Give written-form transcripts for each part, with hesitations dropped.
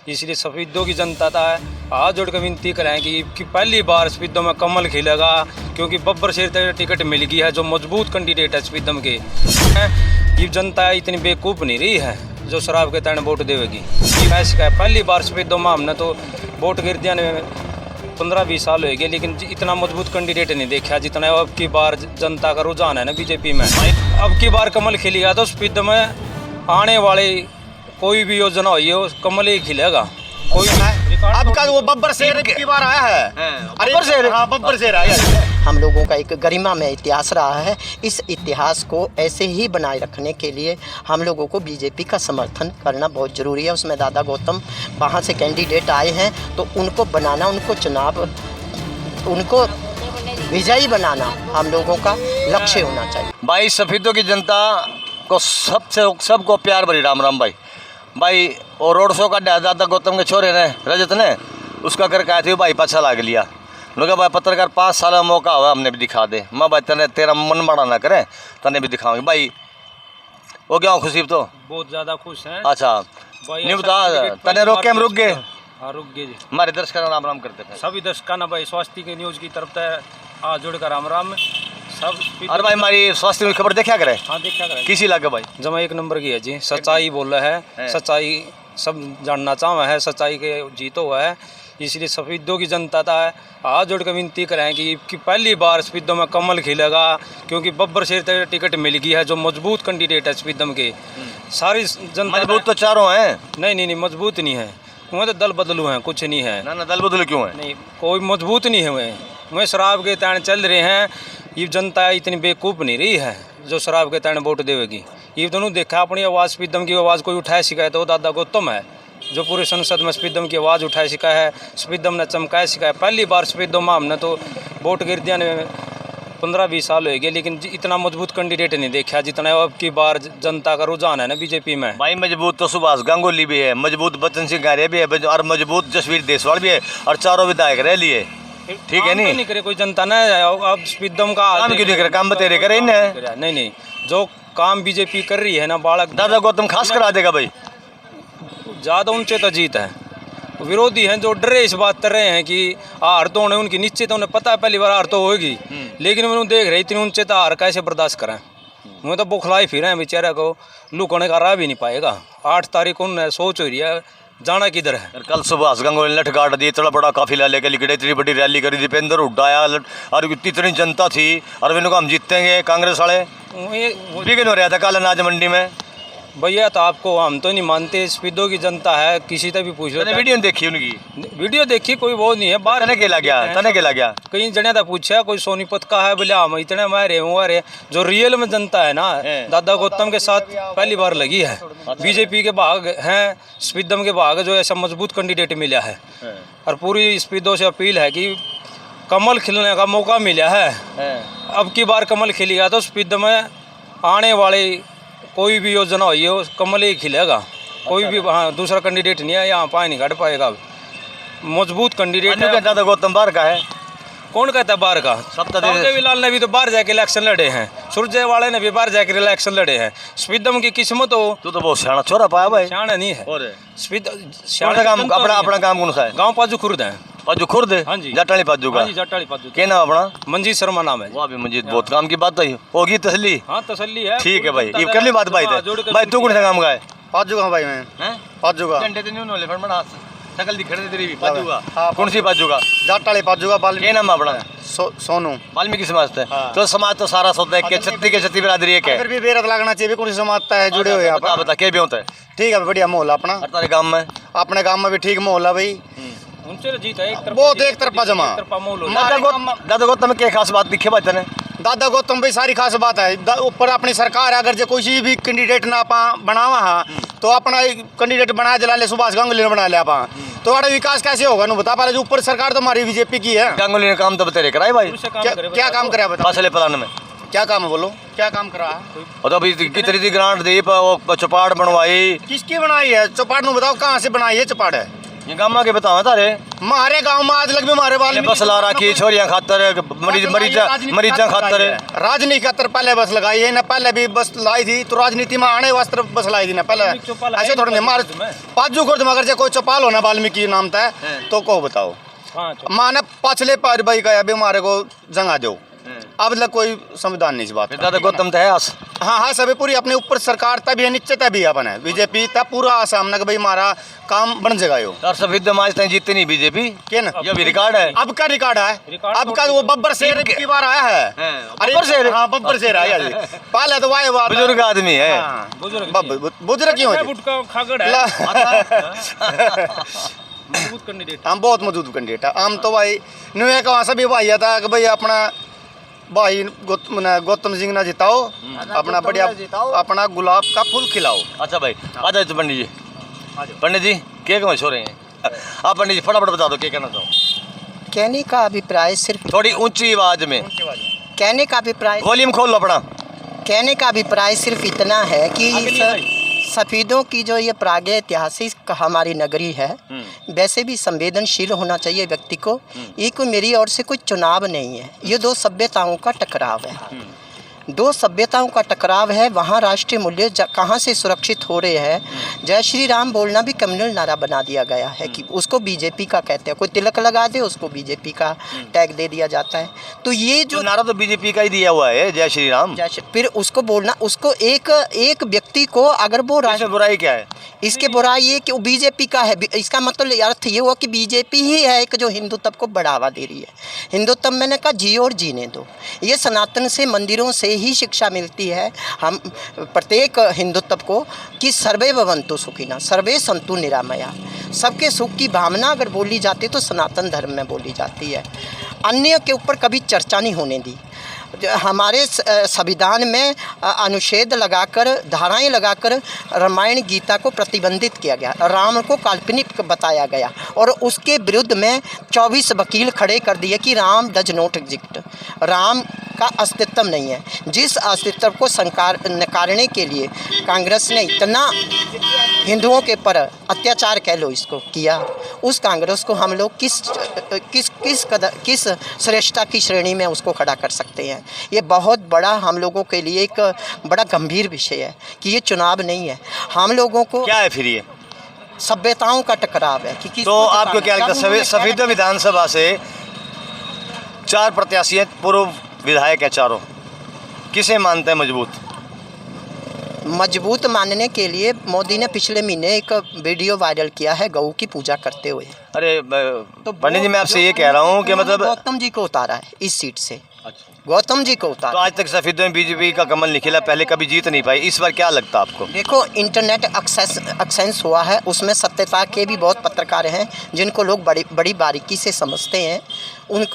इसलिए सफेदों की जनता था हाथ जोड़ कर विनती करें कि पहली बार सफेदों में कमल खिलेगा, क्योंकि बब्बर शेर तक टिकट मिल गई है जो मजबूत कैंडिडेट है सफेदम के। ये जनता इतनी बेवकूफ़ नहीं रही है जो शराब के तहत वोट देगी। ऐसा है पहली बार सफेदों में हमने तो वोट गिर दिया 15-20 साल हो गए, लेकिन इतना मजबूत कैंडिडेट नहीं देखा जितना अब की बार जनता का रुझान है ना बीजेपी में। अब की बार कमल खिलेगा तो सफेद में आने वाले कोई भी योजना हुई है कमल ही खिलेगा। कोई अब का वो बब्बर शेर की बार आया है। बब्बर शेर, हाँ बब्बर शेर आया है। हम लोगों का एक गरिमामय इतिहास रहा है। इस इतिहास को ऐसे ही बनाए रखने के लिए हम लोगों को बीजेपी का समर्थन करना बहुत ज़रूरी है। उसमें दादा गौतम वहाँ से कैंडिडेट आए हैं तो उनको बनाना, उनको चुनाव, उनको विजयी बनाना हम लोगों का लक्ष्य होना चाहिए। भाई सफेदों की जनता को सबको प्यार भरी राम राम भाई। और रोड शो का दादा गौतम के छोरे ने रजत ने उसका कर कहा थे भाई पाछा लाग लिया। लोग भाई पत्रकार 5 साल का मौका हुआ हमने भी दिखा दे। मैं भाई तने तेरा मन बड़ा ना करे तने भी दिखाऊंगी भाई। वो क्या खुशी तो बहुत ज़्यादा खुश हैं। अच्छा नहीं बता तने रोक के हम रुक गए। हाँ रुक गए जी। हमारे दर्शक राम राम करते थे सभी दर्शकों ना भाई स्वास्थ्य के न्यूज़ की तरफ से आज जुड़कर राम राम सब। अरे भाई हमारी स्वास्थ्य की खबर देखा करे। हाँ देखा करें। किसी लगे भाई जमा 1 नंबर की है जी। सच्चाई बोल रहा है, सच्चाई सब जानना चाहवा है, सच्चाई के जीतो हुआ है। इसलिए सफेदों की जनता था हाथ जोड़ कर विनती करें कि पहली बार सफेदों में कमल खिलेगा, क्योंकि बब्बर शेर तक टिकट मिल गई है जो मजबूत कैंडिडेट है सफेदम के। सारी जनता मजबूत तो चारों हैं। नहीं मजबूत नहीं है। वह तो दल बदलू हैं, कुछ नहीं है। ना दल बदलू क्यों है? नहीं कोई मजबूत नहीं है। वह शराब के तहत चल रहे हैं। ये जनता इतनी बेवकूफ़ नहीं रही है जो शराब के तहत वोट देगी। ये दोनों देखा अपनी आवाज़ सफेदम की आवाज़ कोई उठाए सिखाए तो दादा गौतम है जो पूरे संसद में सफेदम की आवाज़ उठाए सिखाया है। सफेदम ने चमकाए सिखाया। पहली बार सफेदम में हमने तो वोट गिर दिया 15-20 साल हो गए, लेकिन इतना मजबूत कैंडिडेट नहीं देखा जितना अब की बार जनता का रुझान है ना बीजेपी में। भाई मजबूत तो सुभाष गांगुली भी है, मजबूत बच्चन सिंह गारिया भी है और मजबूत जसवीर देसवाल भी है और चारों विधायक रह लिए। ठीक है नहीं करे कोई जनता ना अब सफेदम का काम क्यों नहीं करे? काम बतेरे करे नहीं जो काम बीजेपी कर रही है ना बालक दादा गौतम खास करा देगा भाई। ज़्यादा ऊंचे तो जीत है। विरोधी हैं जो डरे इस बात कर रहे हैं कि हार तो होने उनकी निश्चित उन्हें पता है पहली बार हार तो होगी, लेकिन उन्होंने देख रहे इतनी ऊंचे तो हार कैसे बर्दाश्त करें। वो तो बुखलाई फिर हैं बेचारे को लुकने का राह भी नहीं पाएगा। 8 तारीख को उन्हें सोच हो रही है जाना किधर है। कल सुभाष गांगुली लठ गाड़ दी, इतना बड़ा काफिला लेकर लिखड़े, इतनी बड़ी रैली करी, दीपेंद्र हुड्डा आया और इतनी जनता थी और को हम जीतेंगे कांग्रेस वाले बिगिन हो रहा था कल अनाज मंडी में। भैया तो आपको हम तो नहीं मानते, सफेदों की जनता है, किसी से भी पूछ लो। वीडियो देखी उनकी? वीडियो देखी कोई वो नहीं है। बाहर तने के लग गया कई जने तो पूछा कोई सोनीपत का है बोले हम इतने मारे हुआ जो रियल में जनता है ना दादा गौतम के साथ पहली बार लगी है। बीजेपी के भाग हैं, सफेदम के भाग जो ऐसा मजबूत कैंडिडेट मिला है और पूरी सफेदों से अपील है कि कमल खिलने का मौका मिला है। अब की बार कमल खिलेगा तो सफेदम में आने वाले कोई भी योजना हुई है कमल ही खिलेगा। कोई भी हाँ दूसरा कैंडिडेट नहीं है, यहाँ पाए नहीं काट पाएगा। मजबूत कैंडिडेट है। दादा गौतम बाहर का है। कौन कहता है बाहर का? देवीलाल ने भी तो बाहर जाके इलेक्शन लड़े हैं, सुरजेवाले ने भी बाहर जाकर इलेक्शन लड़े हैं। सफेदम की किस्मत हो तू तो बहुत सियाना छोरा पाया भाई। सियाना नहीं है अपना काम कौन सा है? गाँव पाजू खुर्द है। पाजू खुर्द? हाँ जी जटाली पाजू का। जटाली पाजू। क्या नाम अपना? मंजीत शर्मा नाम है। वाह भी मंजीत बहुत काम की बात है, होगी तसल्ली? हाँ तसल्ली है। ठीक है भाई ये कर ली बात भाई। भाई तू कौन सा काम का है? पाजू का भाई मैं पाजू का घंटे तो नहीं होने फट मना शकल दिख रही तेरी भी पाजू का। कौन सी पाजू का? जटाली पाजू का। क्या नाम अपना? सोनू। वाल्मीकि समाज है तो समाज तो सारा सोता है कि छत्ती के छत्ती बिरादरी है क्या? फिर भी बेरत लगना चाहिए, कौन सी समाजता है जुड़े हुए आप? बता क्या भी होता है? ठीक है बढ़िया माहौल अपना। तारे गाँव में? अपने गाँव में भी ठीक माहौल है भाई। जीत है बहुत एक तरफा जमा। दादा गौतम में क्या खास बात दिखे भाई तने? दादा गौतम भाई सारी खास बात है। ऊपर अपनी सरकार अगर जो कोई भी कैंडिडेट ना आपा बनावा हाँ तो अपना कैंडिडेट बना जला ले, सुभाष गांगुली ने बना लिया आपा तो हमारा विकास कैसे होगा? नु बता पा रहे। ऊपर सरकार तो हमारी बीजेपी की है। गांगुली ने काम तो बतेरे कराए भाई। क्या काम कराया बता? मसले पलाने में क्या काम है बोलो? क्या काम करा है? और तो अभी कितनी दी ग्रांट दी चौपाट बनवाई? किसकी बनाई है चौपाट? नु बताओ कहाँ से बनाई है चौपाट? है ये गामा के बताओ तारे हमारे गांव में आज लग भी हमारे बाल बस ला रखी छोरियां खातर मरीजा खातर राजनीति खातर पहले बस लगाई है ना, पहले भी बस लाई थी तो राजनीति में आने वास्ते बस लाई थी ना पहले। ऐसे थोड़ा नहीं हमारे पाजू खुर्द में अगर जो कोई चौपाल हो ना वाल्मीकि नाम था तो को बताओ माने पाछले पार भाई का अभी हमारे को जंगा दो, अब लग कोई संविधान नहीं इस बात। दादा गौतम तो है आस हाँ हाँ सभी पूरी अपने ऊपर सरकार तभी है, नीचे तभी अपन है बीजेपी तब पूरा आसाम ना कि भाई हमारा काम बन जाएगा यो। और सफेद आज तक जीते नहीं बीजेपी क्या ना ये भी रिकॉर्ड है। अब का रिकॉर्ड है, अब का वो बब्बर शेर की बार आया है। बब्बर शेर? हाँ बब्बर शेर आया जी, पहले तो वाह बात बुजुर्ग आदमी है। बुजुर्ग क्यों है हम बहुत मजबूत कैंडिडेट है हम तो भाई न्यू का वहाँ सभी भाई था कि भाई अपना भाई गौतम सिंह ना जिताओ, अपना बढ़िया अपना गुलाब का फूल खिलाओ। अच्छा भाई आ जाए तो पंडित जी क्या कहना छोड़ रहे हैं आप? पंडित जी फटाफट बता दो क्या कहना चाहो। कहने का अभिप्राय सिर्फ थोड़ी ऊंची आवाज में कहने का अभिप्राय वॉल्यूम खोल लो अपना। कहने का अभिप्राय सिर्फ इतना है कि सफ़ेदों की जो ये प्रागैतिहासिक हमारी नगरी है वैसे भी संवेदनशील होना चाहिए व्यक्ति को। ये कोई मेरी ओर से कोई चुनाव नहीं है, ये दो सभ्यताओं का टकराव है, दो सभ्यताओं का टकराव है। वहाँ राष्ट्रीय मूल्य कहाँ से सुरक्षित हो रहे हैं। जय श्री राम बोलना भी कम्युनल नारा बना दिया गया है कि उसको बीजेपी का कहते हैं, कोई तिलक लगा दे उसको बीजेपी का टैग दे दिया जाता है। तो ये जो नारा तो बीजेपी का ही दिया हुआ है जय श्री राम, फिर उसको बोलना उसको एक व्यक्ति को अगर वो बुराई क्या है? इसके बुराई ये कि वो बीजेपी का है, इसका मतलब अर्थ ये हुआ कि बीजेपी ही है एक जो हिंदुत्व को बढ़ावा दे रही है। हिंदुत्व मैंने कहा जियो और जीने दो, ये सनातन से मंदिरों से ही शिक्षा मिलती है हम प्रत्येक हिंदुत्व को कि सर्वे भवन्तु सुखिनः सर्वे सन्तु निरामया। सबके सुख की भावना अगर बोली जाती तो सनातन धर्म में बोली जाती है। अन्य के ऊपर कभी चर्चा नहीं होने दी। हमारे संविधान में अनुच्छेद लगाकर धाराएं लगाकर रामायण गीता को प्रतिबंधित किया गया, राम को काल्पनिक बताया गया और उसके विरुद्ध में 24 वकील खड़े कर दिए कि Ram does not exist, Ram का अस्तित्व नहीं है। जिस अस्तित्व को नकारने के लिए कांग्रेस ने इतना हिंदुओं के पर अत्याचार कह लो इसको किया, उस कांग्रेस को हम लोग किस श्रेष्ठता की श्रेणी में उसको खड़ा कर सकते हैं। ये बहुत बड़ा हम लोगों के लिए एक बड़ा गंभीर विषय है कि ये चुनाव नहीं है। हम लोगों को क्या है फिर ये सभ्यताओं का टकराव है कि तो आपको क्या लगता है सफेद विधानसभा से 4 प्रत्याशी हैं, पूर्व विधायक है चारों, किसे मानते हैं मजबूत मानने के लिए मोदी ने पिछले महीने एक वीडियो वायरल किया है गऊ की पूजा करते हुए। अरे तो पंडित जी मैं आपसे ये कह रहा हूँ कि मतलब गौतम जी को उतारा है इस सीट से। अच्छा। गौतम जी को उतारा। तो आज तक सफेदों में बीजेपी का कमल नहीं खिला, पहले कभी जीत नहीं पाई, इस बार क्या लगता आपको? देखो इंटरनेट एक्सेस हुआ है, उसमें सत्यता के भी बहुत पत्रकार हैं जिनको लोग बड़ी बारीकी से समझते हैं, उन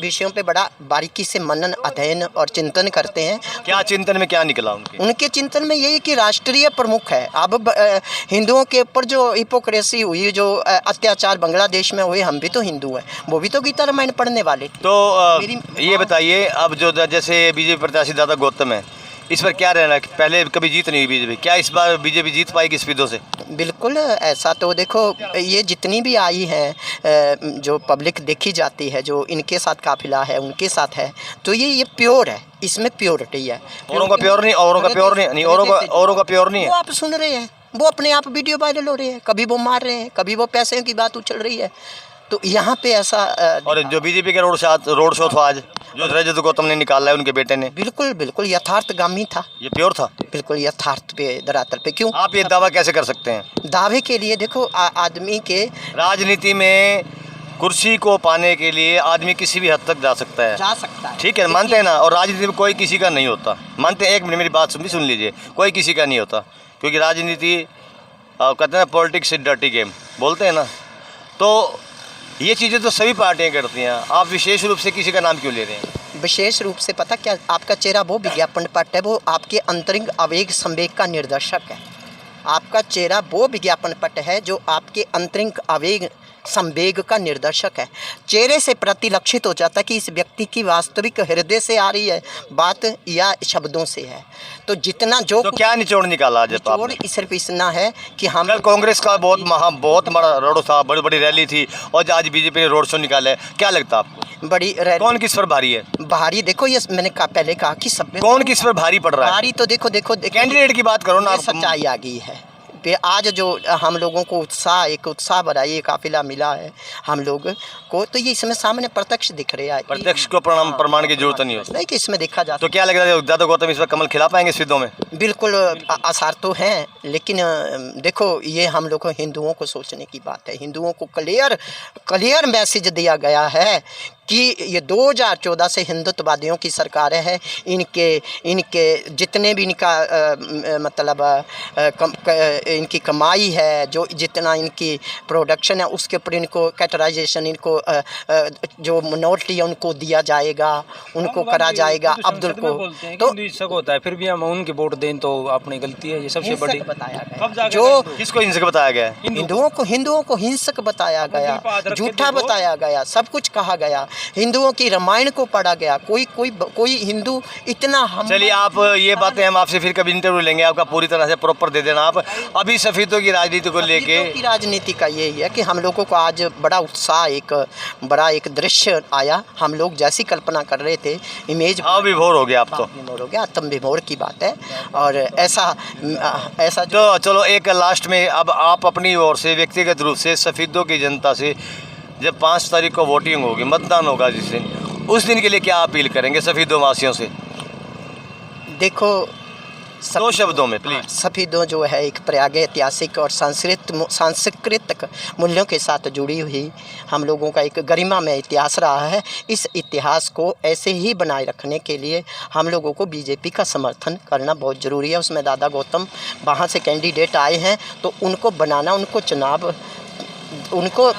विषयों पे बड़ा बारीकी से मनन अध्ययन और चिंतन करते हैं। क्या चिंतन में क्या निकला उनके चिंतन में यही कि राष्ट्रीय प्रमुख है। अब हिंदुओं के ऊपर जो हिपोक्रेसी हुई, जो अत्याचार बांग्लादेश में हुए, हम भी तो हिंदू हैं, वो भी तो गीता रामायण पढ़ने वाले। तो ये बताइए अब जो जैसे बीजेपी प्रत्याशी दादा गौतम है, इस पर क्या रहना है? पहले कभी जीत नहीं हुई बीजेपी, क्या इस बार बीजेपी जीत पाएगी स्पीडों से? बिल्कुल ऐसा तो देखो ये जितनी भी आई है जो पब्लिक देखी जाती है, जो इनके साथ काफिला है उनके साथ है, तो ये प्योर है, इसमें प्योरिटी है। औरों का प्योर नहीं, औरों का प्योर नहीं, औरों का प्योर नहीं है। वो आप सुन रहे हैं, वो अपने आप वीडियो वायरल हो रहे हैं, कभी वो मार रहे हैं, कभी वो पैसे की बात उछल रही है। तो यहाँ पे ऐसा और जो बीजेपी के रोड शो था आज जो रजत गौतम ने निकाला है उनके बेटे ने, बिल्कुल यथार्थगामी था, ये प्योर था, बिल्कुल यथार्थ पे धरातल पे। क्यों आप ये दावा कैसे कर सकते हैं? दावे के लिए देखो आदमी के राजनीति में कुर्सी को पाने के लिए आदमी किसी भी हद तक जा सकता है, ठीक है, मानते हैं ना। और राजनीति में कोई किसी का नहीं होता, मानते हैं। एक मिनट मेरी बात सुन लीजिए, कोई किसी का नहीं होता, क्योंकि राजनीति कहते हैं पॉलिटिक्स इज डर्टी गेम बोलते हैं ना। तो ये चीज़ें तो सभी पार्टियां करती हैं, आप विशेष रूप से किसी का नाम क्यों ले रहे हैं? विशेष रूप से पता क्या, आपका चेहरा वो विज्ञापन पट है, वो आपके अंतरिंग आवेग संवेग का निर्देशक है। आपका चेहरा वो विज्ञापन पट है जो आपके अंतरिंग आवेग संवेग का निर्देशक है। चेहरे से प्रतिलक्षित हो जाता है कि इस व्यक्ति की वास्तविक हृदय से आ रही है बात या शब्दों से है। तो जितना जो तो क्या निचोड़ निकाला आज तो और आपने? सिर्फ इतना है कि हम कल कांग्रेस का बहुत बड़ा रोड था, बड़ी बड़ी रैली थी, और आज बीजेपी ने रोड शो निकाला है, क्या लगता है आपको बड़ी कौन किस पर भारी है? भारी देखो, ये मैंने पहले कहा कि सब में कौन किस पर भारी पड़ रहा है? भारी तो देखो कैंडिडेट की बात करो ना ये आप। सच्चाई आ गई है। आज जो हम लोगों को उत्साह भरा ये काफिला मिला है हम लोग को, तो ये इसमें सामने प्रत्यक्ष दिख रहा है। प्रत्यक्ष को प्रमाण की जरूरत नहीं होती। नहीं कि इसमें देखा जाता तो क्या लग रहा है दादा गौतम इस पर कमल खिला पाएंगे सिद्धों में? बिल्कुल आसार तो हैं, लेकिन देखो ये हम लोग को हिंदुओं को सोचने की बात है। हिंदुओं को क्लियर मैसेज दिया गया है कि ये 2014 से हिंदुत्ववादियों की सरकार है। इनके जितने भी इनका मतलब इनकी कमाई है, जो जितना इनकी प्रोडक्शन है, उसके ऊपर इनको कैटराइजेशन, इनको जो मिनॉरिटी है उनको दिया जाएगा, उनको करा जाएगा। अब्दुल को तो हिंसक होता है, फिर भी हम उनके वोट दें तो अपनी गलती है। ये सबसे बड़ी बताया गया जो किसको हिंसक बताया गया है? हिंदुओं को हिंसक बताया गया, झूठा बताया गया, सब कुछ कहा गया। हिंदुओं की रामायण को पढ़ा गया। कोई हिंदू इतना हम चलिए, आप ये बातें हम आपसे फिर कभी इंटरव्यू लेंगे, आपका पूरी तरह से प्रॉपर दे देना। आप अभी सफेदों की राजनीति को लेके की राजनीति का यही है कि हम लोगों को आज बड़ा उत्साह, एक दृश्य आया। हम लोग जैसी कल्पना कर रहे थे, इमेज विभोर हो गया। आप तो विभोर हो गया, आत्म विभोर की बात है। और ऐसा तो चलो एक लास्ट में, अब आप अपनी ओर से व्यक्तिगत रूप से सफेदों की जनता से, जब 5 तारीख को वोटिंग होगी, मतदान होगा जिस दिन, उस दिन के लिए क्या अपील करेंगे सफेदों वासियों से? देखो 2 शब्दों में प्लीज। सफेदों जो है एक प्रयाग ऐतिहासिक और सांस्कृतिक मूल्यों के साथ जुड़ी हुई हम लोगों का एक गरिमा में इतिहास रहा है। इस इतिहास को ऐसे ही बनाए रखने के लिए हम लोगों को बीजेपी का समर्थन करना बहुत ज़रूरी है। उसमें दादा गौतम वहाँ से कैंडिडेट आए हैं, तो उनको बनाना, उनको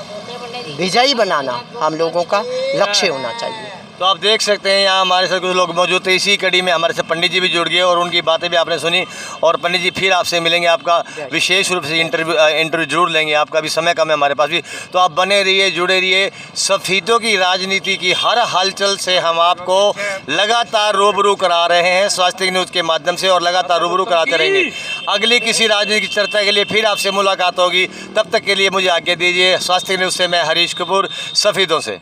विजयी बनाना हम लोगों का लक्ष्य होना चाहिए। तो आप देख सकते हैं यहाँ हमारे साथ कुछ लोग मौजूद थे। इसी कड़ी में हमारे साथ पंडित जी भी जुड़ गए और उनकी बातें भी आपने सुनी। और पंडित जी फिर आपसे मिलेंगे, आपका विशेष रूप से इंटरव्यू जरूर लेंगे। आपका भी समय कम है हमारे पास भी, तो आप बने रहिए, जुड़े रहिए। सफेदों की राजनीति की हर हलचल से हम आपको लगातार रूबरू करा रहे हैं स्वास्थ्य न्यूज़ के माध्यम से, और लगातार रूबरू कराते रहेंगे। अगली किसी राजनीतिक चर्चा के लिए फिर आपसे मुलाकात होगी। तब तक के लिए मुझे आज्ञा दीजिए। स्वास्थ्य न्यूज़ से मैं हरीश कपूर, सफेदों से।